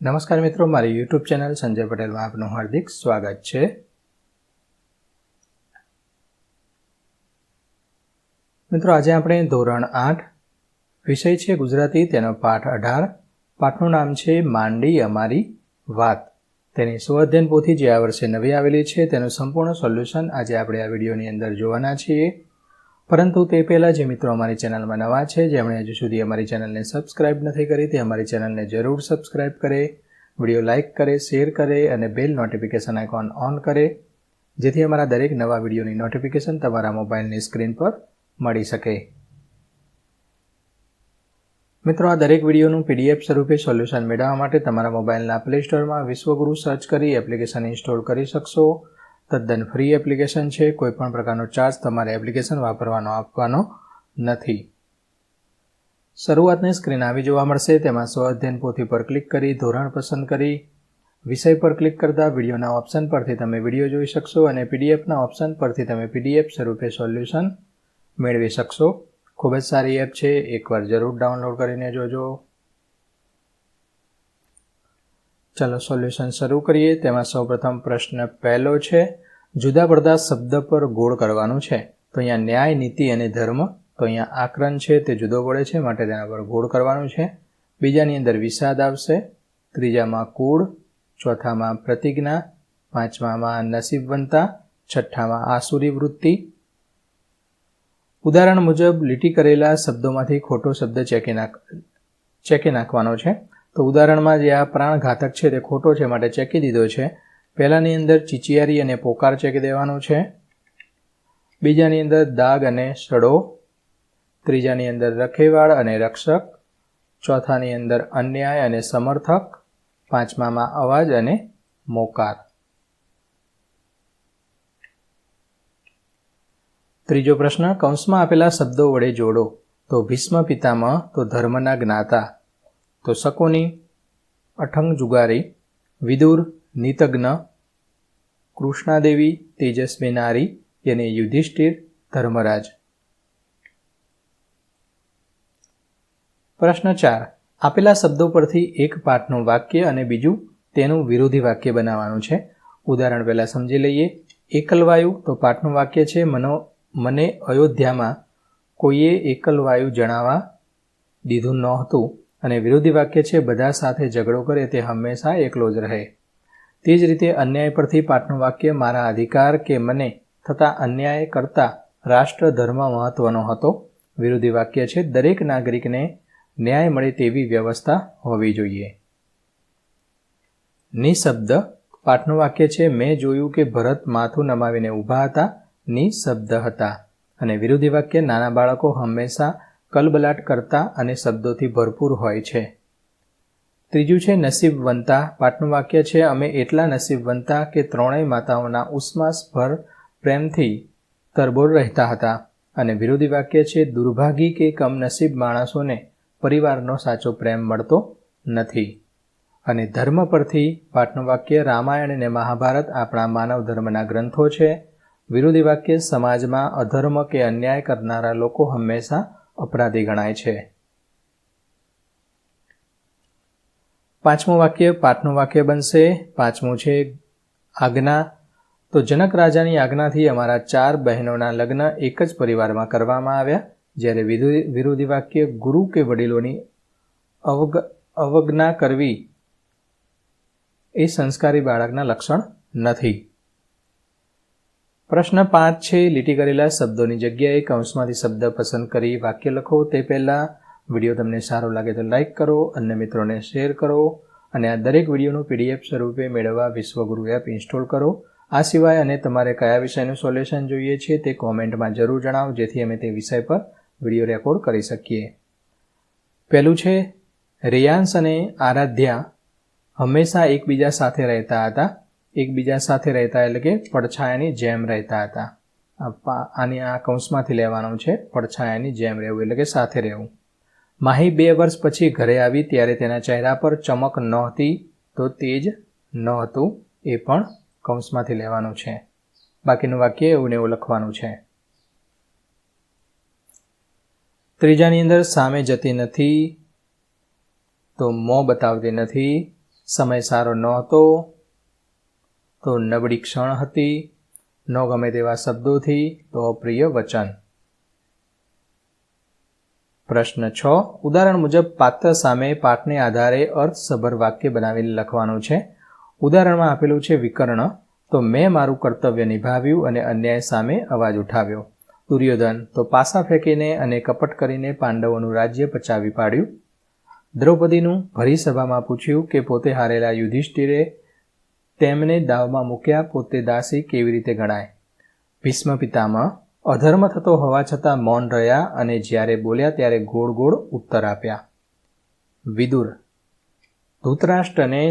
નમસ્કાર મિત્રો, મારી યુટ્યુબ ચેનલ સંજય પટેલમાં આપનું હાર્દિક સ્વાગત છે. મિત્રો, આજે આપણે ધોરણ 8 વિષય છે ગુજરાતી, તેનો પાઠ 18. પાઠનું નામ છે માંડી અમારી વાત. તેની સ્વઅધ્યયન પોથી જે આ વર્ષે નવી આવેલી છે તેનું સંપૂર્ણ સોલ્યુશન આજે આપણે આ વિડીયોની અંદર જોવાના છીએ. પરંતુ તે પહેલાં જે મિત્રો અમારી ચેનલમાં નવા છે, જેમણે હજુ સુધી અમારી ચેનલને સબસ્ક્રાઇબ નથી કરી, તે અમારી ચેનલને જરૂર સબસ્ક્રાઇબ કરે, વિડીયો લાઇક કરે, શેર કરે અને બેલ નોટિફિકેશન આઇકોન ઓન કરે, જેથી અમારા દરેક નવા વિડીયોની નોટિફિકેશન તમારા મોબાઈલની સ્ક્રીન પર મળી શકે. મિત્રો, આ દરેક વિડીયોનું PDF સ્વરૂપે સોલ્યુશન મેળવવા માટે તમારા મોબાઈલના પ્લે સ્ટોરમાં વિશ્વગુરુ સર્ચ કરી એપ્લિકેશન ઇન્સ્ટોલ કરી શકશો. તદ્દન ફ્રી એપ્લિકેશન છે. કોઈપણ પ્રકારનો ચાર્જ તમારે એપ્લિકેશન વાપરવાનો આપવાનો નથી. શરૂઆતની સ્ક્રીન આવી જોવા મળશે. તેમાં સ્વઅધ્યયન પોથી પર ક્લિક કરી ધોરણ પસંદ કરી વિષય પર ક્લિક કરતા વિડીયોના ઓપ્શન પરથી તમે વિડીયો જોઈ શકશો અને PDFના ઓપ્શન પરથી તમે PDF સ્વરૂપે સોલ્યુશન મેળવી શકશો. ખૂબ જ સારી એપ છે, એકવાર જરૂર ડાઉનલોડ કરીને જોજો. ચાલો સોલ્યુશન શરૂ કરીએ. તેમાં સૌપ્રથમ પ્રશ્ન પહેલો છે, જુદા પડતા શબ્દ પર ગોળ કરવાનું છે. તો અહીંયા ન્યાય, નીતિ અને ધર્મ. તો અહીંયા આકરણ છે તે જુદો પડે છે, માટે તેના પર ગોળ કરવાનું છે. બીજાની અંદર વિષાદ આવશે, ત્રીજામાં કુળ, ચોથામાં પ્રતિજ્ઞા, પાંચમામાં નસીબવંતા, છઠ્ઠામાં આસુરી વૃત્તિ. ઉદાહરણ મુજબ લીટી કરેલા શબ્દોમાંથી ખોટો શબ્દ ચેકી નાખવાનો છે. તો ઉદાહરણમાં જે આ પ્રાણઘાતક છે તે ખોટો છે, માટે ચેકી દીધો છે. પહેલાની અંદર ચિચિયારી અને પોકાર ચેકી દેવાનું છે. બીજાની અંદર દાગ અને સડો, ત્રીજાની અંદર રખેવાળ અને રક્ષક, ચોથાની અંદર અન્યાય અને સમર્થક, પાંચમામાં અવાજ અને મોકાર. ત્રીજો પ્રશ્ન, કૌંસમાં આપેલા શબ્દો વડે જોડો. તો ભીષ્મ પિતામહ, તો ધર્મના જ્ઞાતા, તો શકુની અઠંગ જુગારી, વિદુર નીતજ્ઞ, કૃષ્ણાદેવી તેજસ્વી નારી અને યુધિષ્ઠિર ધર્મરાજ. પ્રશ્ન 4, આપેલા શબ્દો પરથી એક પાઠનું વાક્ય અને બીજું તેનું વિરોધી વાક્ય બનાવવાનું છે. ઉદાહરણ પહેલા સમજી લઈએ. એકલવાયુ, તો પાઠનું વાક્ય છે, મને અયોધ્યામાં કોઈએ એકલવાયુ જણાવવા દીધું નહોતું, અને વિરોધી વાક્ય છે, બધા સાથે ઝઘડો કરે તે હંમેશા એકલો જ રહે. તે જ રીતે અન્યાય પરથી પાઠનું વાક્ય, મારા અધિકાર કે મને થતા અન્યાય કરતાં રાષ્ટ્ર ધર્મ મહત્વનો હતો. વિરોધી વાક્ય છે, દરેક નાગરિકને ન્યાય મળે તેવી વ્યવસ્થા હોવી જોઈએ. નિશબ્દ, પાઠનું વાક્ય છે, મેં જોયું કે ભરત માથું નમાવીને ઊભા હતા, નિશબ્દ હતા. અને વિરોધી વાક્ય, નાના બાળકો હંમેશા કલબલાટ કરતા અને શબ્દોથી ભરપૂર હોય છે. ત્રીજું છે નસીબવંતા. પાઠનું વાક્ય છે, અમે એટલા નસીબવંતા કે ત્રણેય માતાઓના ઉષ્માસભર પ્રેમથી તરબોળ રહેતા હતા. અને વિરોધી વાક્ય છે, દુર્ભાગી કે કમનસીબ માણસોને પરિવારનો સાચો પ્રેમ મળતો નથી. અને ધર્મ પરથી પાઠનું વાક્ય, રામાયણ અને મહાભારત આપણા માનવ ધર્મના ગ્રંથો છે. વિરોધી વાક્ય, સમાજમાં અધર્મ કે અન્યાય કરનારા લોકો હંમેશા અપરાધી ગણાય છે. પાંચમું વાક્ય પાઠનું વાક્ય બનશે. પાંચમું છે આજ્ઞા. તો જનક રાજાની આજ્ઞાથી અમારા 4 બહેનોના લગ્ન એક જ પરિવારમાં કરવામાં આવ્યા. જ્યારે વિરોધી વાક્ય, ગુરુ કે વડીલોની અવજ્ઞા કરવી એ સંસ્કારી બાળકના લક્ષણ નથી. પ્રશ્ન 5 છે, લીટી કરેલા શબ્દોની જગ્યાએ કૌંસમાંથી શબ્દ પસંદ કરી વાક્ય લખો. તે પહેલાં વિડીયો તમને સારો લાગે તો લાઇક કરો, અન્ય મિત્રોને શેર કરો અને આ દરેક વિડીયોનું PDF સ્વરૂપે મેળવવા વિશ્વગુરુ એપ ઇન્સ્ટોલ કરો. આ સિવાય અને તમારે કયા વિષયનું સોલ્યુશન જોઈએ છે તે કોમેન્ટમાં જરૂર જણાવો, જેથી અમે તે વિષય પર વિડીયો રેકોર્ડ કરી શકીએ. પહેલું છે, રેયાંશ અને આરાધ્યા હંમેશા એકબીજા સાથે રહેતા હતા. એકબીજા સાથે રહેતા એટલે કે પડછાયાની જેમ રહેતા હતા. આની આ કૌંસમાંથી લેવાનું છે, પડછાયાની જેમ રહેવું એટલે કે સાથે રહેવું. માહી 2 વર્ષ પછી ઘરે આવી ત્યારે તેના ચહેરા પર ચમક નહોતી, તો તેજ નહોતું. એ પણ કૌંસમાંથી લેવાનું છે. બાકીનું વાક્ય એવું ને એવું લખવાનું છે. ત્રીજાની અંદર સામે જતી નથી, તો મોં બતાવતી નથી. સમય સારો નહોતો, તો નબળી ક્ષણ હતી, ન ગમે તેવા શબ્દોથી, તો અપ્રિય વચન. પ્રશ્ન 6. ઉદાહરણ મુજબ પાત્ર સામે પાઠને આધારે અર્થસભર વાક્ય બનાવીને લખવાનું છે. ઉદાહરણમાં આપેલું છે વિકર્ણ, તો મેં મારું કર્તવ્ય નિભાવ્યું અને અન્યાય સામે અવાજ ઉઠાવ્યો. દુર્યોધન, તો પાસા ફેંકીને અને કપટ કરીને પાંડવોનું રાજ્ય પચાવી પાડ્યું. દ્રૌપદીનું, ભરી સભામાં પૂછ્યું કે પોતે હારેલા યુધિષ્ઠિરે તેમને દાવમાં મૂક્યા, પોતે દાસી કેવી રીતે ગણાય. ભીષ્મ પિતામહ, અધર્મ થતો હોવા છતાં મૌન રહ્યા અને જ્યારે બોલ્યા ત્યારે ગોળ ગોળ ઉત્તર આપ્યા. વિદુર, ધૃતરાષ્ટ્રને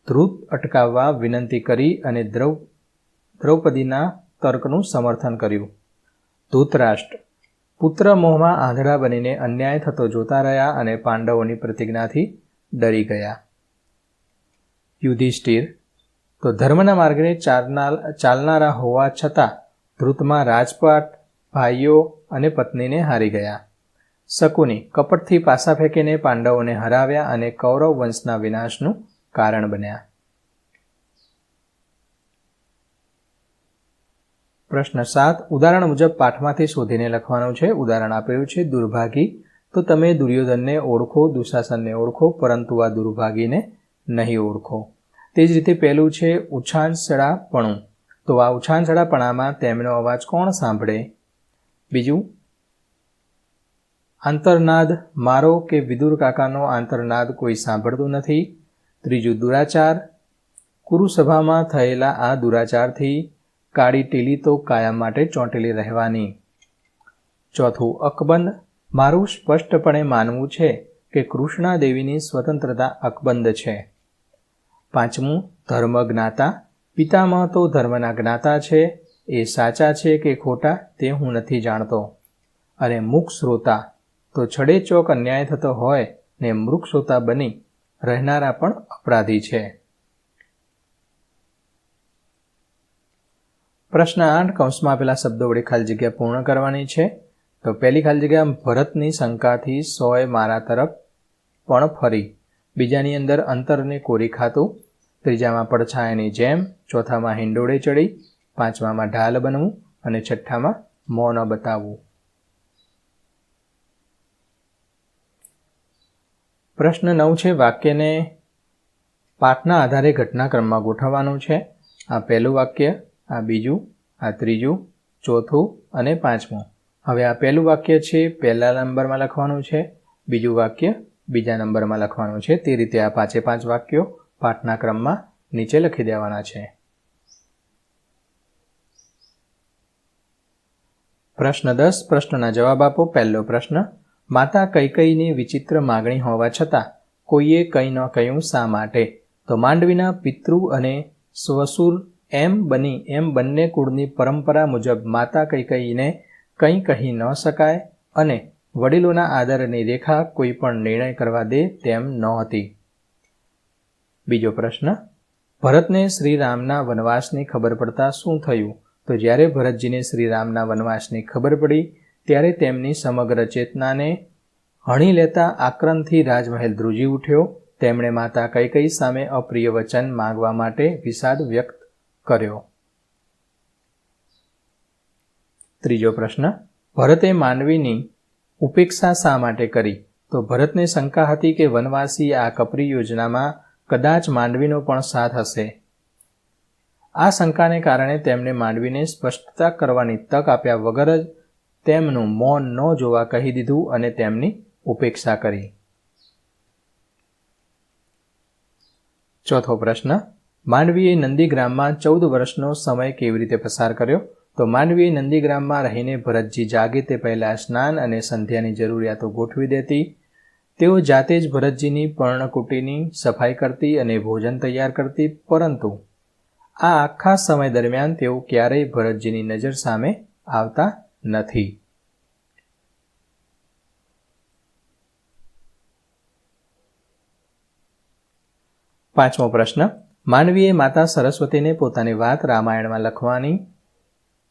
ધ્રુત અટકાવવા વિનંતી કરી અને દ્રૌપદીના તર્કનું સમર્થન કર્યું. ધૃતરાષ્ટ્ર, પુત્ર મોહમાં આંધળા બનીને અન્યાય થતો જોતા રહ્યા અને પાંડવોની પ્રતિજ્ઞાથી ડરી ગયા. યુધિષ્ઠિર, તો ધર્મના માર્ગે ચાલનારા હોવા છતાં ધૃતમાં રાજપાટ, ભાઈઓ અને પત્નીને હારી ગયા. શકુની, કપટથી પાસા ફેંકીને પાંડવોને હરાવ્યા અને કૌરવ વંશના વિનાશનું કારણ બન્યા. પ્રશ્ન 7. ઉદાહરણ મુજબ પાઠમાંથી શોધીને લખવાનું છે. ઉદાહરણ આપેલું છે દુર્ભાગી, તો તમે દુર્યોધનને ઓળખો, દુશાસનને ઓળખો, પરંતુ આ દુર્ભાગીને નહીં ઓળખો. તે જ રીતે પહેલું છે ઉછાંછળાપણું, તો આ ઉછાંછળાપણામાં તેમનો અવાજ કોણ સાંભળે. બીજું, આંતરનાદ, મારો કે વિદુર કાકાનો આંતરનાદ કોઈ સાંભળતું નથી. ત્રીજું, દુરાચાર, કુરુસભામાં થયેલા આ દુરાચારથી કાળી ટીલી તો કાયમ માટે ચોંટેલી રહેવાની. ચોથું, અકબંધ, મારું સ્પષ્ટપણે માનવું છે કે કૃષ્ણા દેવીની સ્વતંત્રતા અકબંધ છે. પાંચમું, ધર્મજ્ઞાતા, પિતામહ તો ધર્મના જ્ઞાતા છે, એ સાચા છે કે ખોટા તે હું નથી જાણતો. અને મૂક શ્રોતા, તો છડે ચોક અન્યાય થતો હોય ને મૂક શ્રોતા બની રહેનારા પણ અપરાધી છે. પ્રશ્ન 8. કૌંસમાં આપેલા શબ્દો વડે ખાલી જગ્યા પૂર્ણ કરવાની છે. તો પહેલી ખાલી જગ્યા, ભરતની શંકાથી સોય મારા તરફ પણ ફરી. બીજાની અંદર અંતરને કોરી ખાતું. ત્રીજામાં પડછાયાની જેમ. ચોથામાં હિંડોળે ચડી. પાંચમામાં ઢાલ બનવું અને છઠ્ઠામાં મૌન બતાવવું. પ્રશ્ન 9 છે, વાક્યને પાઠના આધારે ઘટનાક્રમમાં ગોઠવવાનું છે. આ પહેલું વાક્ય, આ બીજું, આ ત્રીજું, ચોથું અને પાંચમું. હવે આ પહેલું વાક્ય છે પહેલા નંબરમાં લખવાનું છે, બીજું વાક્ય બીજા નંબરમાં લખવાનું છે. તે રીતે આ 5 વાક્યો પાઠના ક્રમમાં નીચે લખી દેવાના છે. પ્રશ્ન 10. પ્રશ્નના જવાબ આપો. પહેલો પ્રશ્ન, માતા કૈકેયીની વિચિત્ર માગણી હોવા છતાં કોઈએ કંઈ ન કહ્યું શા માટે? તો માંડવીના પિતૃ અને સ્વસુર એમ બંને કુળની પરંપરા મુજબ માતા કૈકેયીને કંઈ કહી ન શકાય અને વડીલોના આદરની રેખા કોઈ પણ નિર્ણય કરવા દે તેમ નહોતી. બીજો પ્રશ્ન, ભરતને શ્રીરામના વનવાસની ખબર પડતા શું થયું? તો જ્યારે ભરતજીને શ્રીરામના વનવાસની ખબર પડી ત્યારે તેમની સમગ્ર ચેતનાને હણી લેતા આક્રંદથી રાજમહેલ ધ્રુજી ઉઠ્યો. તેમણે માતા કૈકેયી સામે અપ્રિય વચન માંગવા માટે વિષાદ વ્યક્ત કર્યો. ત્રીજો પ્રશ્ન, ભરતે માનવીની ઉપેક્ષા શા માટે કરી? તો ભરતને શંકા હતી કે વનવાસી આ કપરી યોજનામાં કદાચ માંડવીનો પણ સાથ હશે. આ શંકાને કારણે તેમણે માંડવીને સ્પષ્ટતા કરવાની તક આપ્યા વગર જ તેમનું મૌન ન જોવા કહી દીધું અને તેમની ઉપેક્ષા કરી. ચોથો પ્રશ્ન, માંડવીએ નંદીગ્રામમાં 14 વર્ષનો સમય કેવી રીતે પસાર કર્યો? તો માંડવીએ નંદીગ્રામમાં રહીને ભરતજી જાગે તે પહેલાં સ્નાન અને સંધ્યાની જરૂરિયાતો ગોઠવી દેતી. તેઓ જાતે જ ભરતજીની પર્ણકુટીની સફાઈ કરતી અને ભોજન તૈયાર કરતી, પરંતુ આ આખા સમય દરમિયાન તેઓ ક્યારેય ભરતજીની નજર સામે આવતા નથી. પાંચમો પ્રશ્ન, માંડવીએ માતા સરસ્વતીને પોતાની વાત રામાયણમાં લખવાની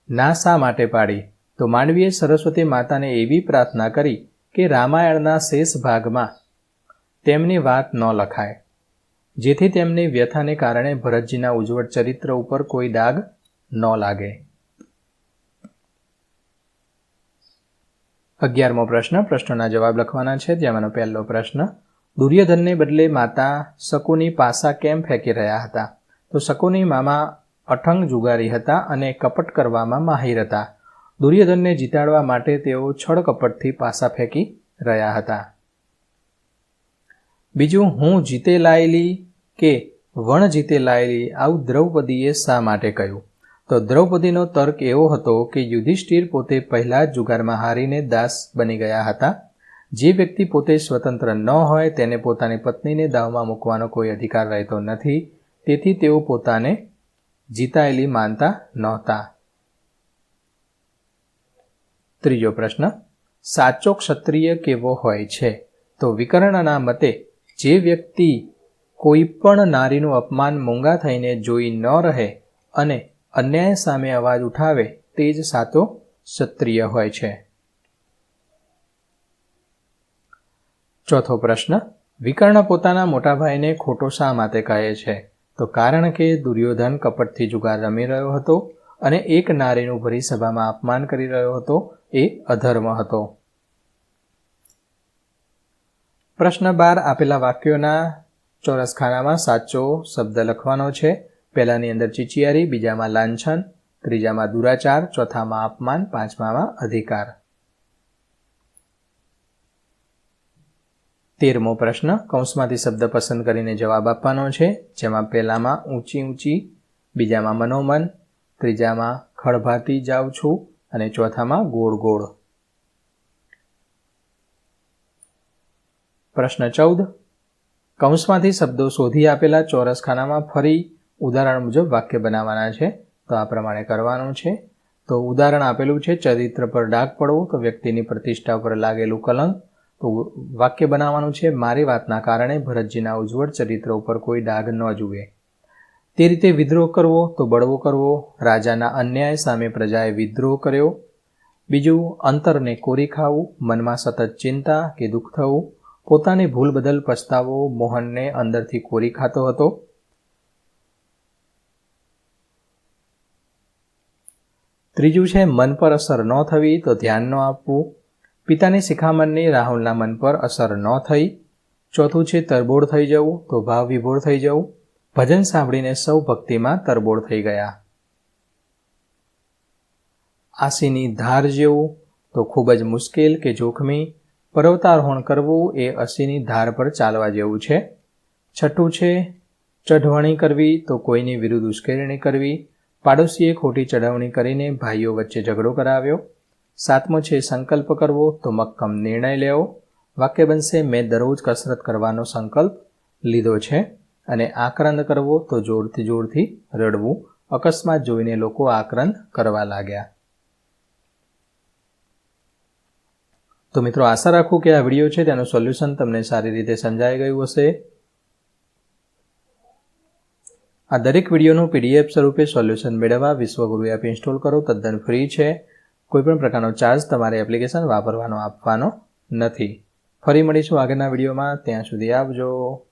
ના શા માટે પાડી? તો માંડવીએ સરસ્વતી માતાને એવી પ્રાર્થના કરી કે રામાયણના શેષ ભાગમાં તેમની વાત ન લખાય. જેથી તેમની વ્યથાને કારણે ભરતજીના ઉજ્જવળ ચરિત્ર ઉપર કોઈ ડાઘ ન લાગે. 11મો પ્રશ્ન. પ્રશ્નોના જવાબ લખવાના છે. જેમાંનો પહેલો પ્રશ્ન, દુર્યોધનને બદલે માતા શકુની પાસા કેમ ફેંકી રહ્યા હતા? તો શકુની મામા અઠંગ જુગારી હતા અને કપટ કરવામાં માહિર હતા. દુર્યોધનને જીતાડવા માટે તેઓ છળ કપટથી પાસા ફેંકી રહ્યા હતા. બીજું, હું જીતે લાયેલી કે વણ જીતે લાયેલી, આવું દ્રૌપદીએ શા માટે કહ્યું? તો દ્રૌપદીનો તર્ક એવો હતો કે યુધિષ્ઠિર પોતે પહેલા જ જુગારમાં હારીને દાસ બની ગયા હતા. જે વ્યક્તિ પોતે સ્વતંત્ર ન હોય તેને પોતાની પત્નીને દાવમાં મૂકવાનો કોઈ અધિકાર રહેતો નથી. તેથી તેઓ પોતાને જીતાયેલી માનતા નહોતા. ત્રીજો પ્રશ્ન, સાચો ક્ષત્રિય કેવો હોય છે? તો વિકર્ણના મતે જે વ્યક્તિ કોઈ પણ નારીનું અપમાન મૂંગા થઈને જોઈ ન રહે અને અન્યાય સામે અવાજ ઉઠાવે તે જ સાચો ક્ષત્રિય હોય છે. ચોથો પ્રશ્ન, વિકર્ણ પોતાના મોટા ભાઈને ખોટો શા માટે કહે છે? તો કારણ કે દુર્યોધન કપટથી જુગાર રમી રહ્યો હતો અને એક નારીનું ભરી સભામાં અપમાન કરી રહ્યો હતો. એ અધર્મ હતો. પ્રશ્ન 12. આપેલા વાક્યોના ચોરસ ખાનામાં સાચો શબ્દ લખવાનો છે. પહેલાની અંદર ચિચિયારી, બીજામાં લાંછન, ત્રીજામાં દુરાચાર, ચોથામાં અપમાન, પાંચમામાં અધિકાર. 13મો પ્રશ્ન, કૌંસમાંથી શબ્દ પસંદ કરીને જવાબ આપવાનો છે. જેમાં પહેલામાં ઊંચી ઊંચી, બીજામાં મનોમન, ત્રીજામાં ખળભાતી જાઉં છું અને ચોથામાં ગોળ ગોળ. પ્રશ્ન 14. કૌંસમાંથી શબ્દો શોધી આપેલા ચોરસ ખાનામાં ફરી ઉદાહરણ મુજબ વાક્ય બનાવવાના છે. તો આ પ્રમાણે કરવાનું છે. તો ઉદાહરણ આપેલું છે, ચરિત્ર પર ડાઘ પડવો, તો વ્યક્તિની પ્રતિષ્ઠા પર લાગેલું કલંક. તો વાક્ય બનાવવાનું છે, મારી વાતના કારણે ભરતજીના ઉજ્જવળ ચરિત્ર ઉપર કોઈ ડાઘ ન જુએ. તે રીતે વિદ્રોહ કરવો, તો બળવો કરવો, રાજાના અન્યાય સામે પ્રજાએ વિદ્રોહ કર્યો. બીજું, અંતરને કોરી ખાવું, મનમાં સતત ચિંતા કે દુઃખ થવું, પોતાની ભૂલ બદલ પછતાવો, મોહનને અંદરથી કોરી ખાતો હતો. ત્રીજું છે, મન પર અસર ન થવી, તો ધ્યાન ન આપવું. પિતાની શિખામણની રાહુલના મન પર અસર ન થઈ. ચોથું છે, તરબોળ થઈ જવું, તો ભાવ વિભોર થઈ જવું. ભજન સાંભળીને સૌ ભક્તિમાં તરબોળ થઈ ગયા. આસીની ધાર જેવું, તો ખૂબ જ મુશ્કેલ કે જોખમી. પર્વતારોહણ કરવું એ અસીની ધાર પર ચાલવા જેવું છે. છઠ્ઠું છે, ચઢવણી કરવી, તો કોઈની વિરુદ્ધ ઉશ્કેરણી કરવી. પાડોશીએ ખોટી ચઢવણી કરીને ભાઈઓ વચ્ચે ઝઘડો કરાવ્યો. સાતમો છે, સંકલ્પ કરવો, તો મક્કમ નિર્ણય લેવો. વાક્ય બનશે, મેં દરરોજ કસરત કરવાનો સંકલ્પ લીધો છે. અને આક્રંદ કરવો, તો જોરથી રડવું. અકસ્માત જોઈને લોકો આક્રંદ કરવા લાગ્યા. તો મિત્રો, આશા રાખું કે આ વિડીયો છે તેનું સોલ્યુશન તમને સારી રીતે સમજાઈ ગયું હશે. આ દરેક વિડીયોનું PDF સ્વરૂપે સોલ્યુશન મેળવવા વિશ્વગુરુ એપ ઇન્સ્ટોલ કરો. તદ્દન ફ્રી છે. કોઈપણ પ્રકારનો ચાર્જ તમારે એપ્લિકેશન વાપરવાનો આપવાનો નથી. ફરી મળીશું આગળના વિડીયોમાં. ત્યાં સુધી આવજો.